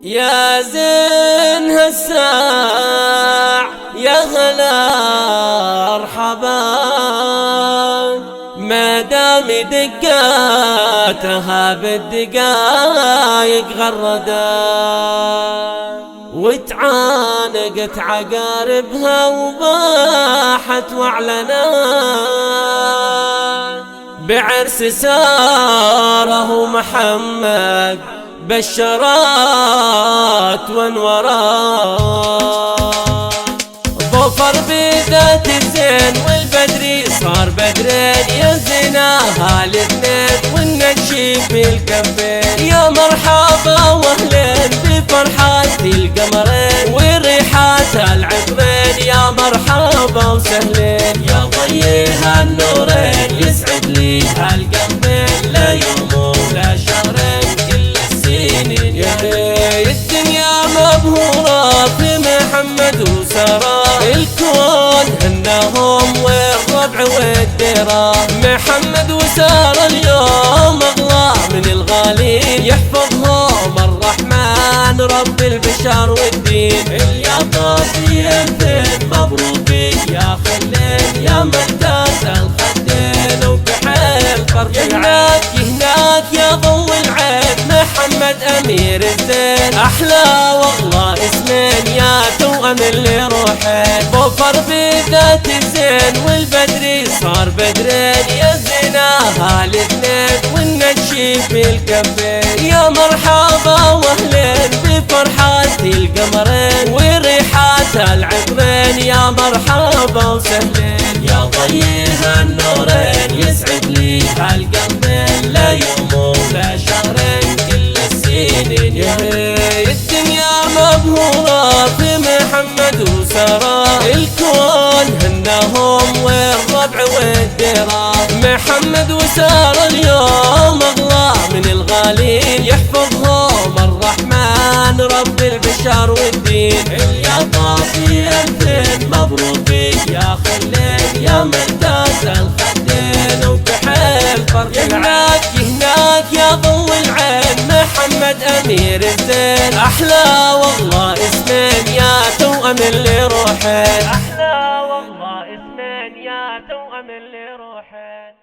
يا زين هالساع يا هلا مرحبا، ما دام دقاتها بالدقايق غردا، وتعانقت عقاربها وباحت واعلنا بعرس ساره محمد بشرات وانورات. ظفر بذات الزين والبدري صار بدرين، يا زيناها الاثنين والنشيب بالكفين. يا مرحبا واهلين بفرحات القمرين وريحات العطرين، يا مرحبا وسهلين يا ضيها النورين. يسعد لي هالقلبين لا يوم ولا شهرين كل السنين. يا الدنيا مبهورة في محمد وسارة، الكون هنهم والربع والديرة. محمد وسارة اليوم أغلى من الغالين، يحفظهم الرحمن رب البشر والدين. الياقوتيتين مبروكين يا خلين، يا ممتاز الخدين وبحيل فرق العين. هناك يا ضو العين محمد أمير الزين، أحلى والله اسمين يا توأم اللي روحين. ظفر بذات الزين والبدري صار بدرين، يا زيناها الاثنين والنشيب بالكفين. يا مرحبا واهلين بفرحات القمرين وريحات العطرين، يا مرحبا وسهلين يا ضيها النورين. يسعد لي هالقلبين لا يوم ولا شهرين كل السنين. يا الدنيا مبهورة في محمد وسارة، الكون هنهم والربع والديرة. محمد وسارة اليوم أغلى من الغالين، يحفظهم الرحمن رب البشر والدين. الياقوتيتين مبروكين يا خلين، يا ممتاز الخدين وبحيل فرق العين. هناك يا ضو العين محمد أمير الزين، أحلى والله اسمين يا توأم اللي روحين. أحلى والله اسمين يا توأم اللي روحين.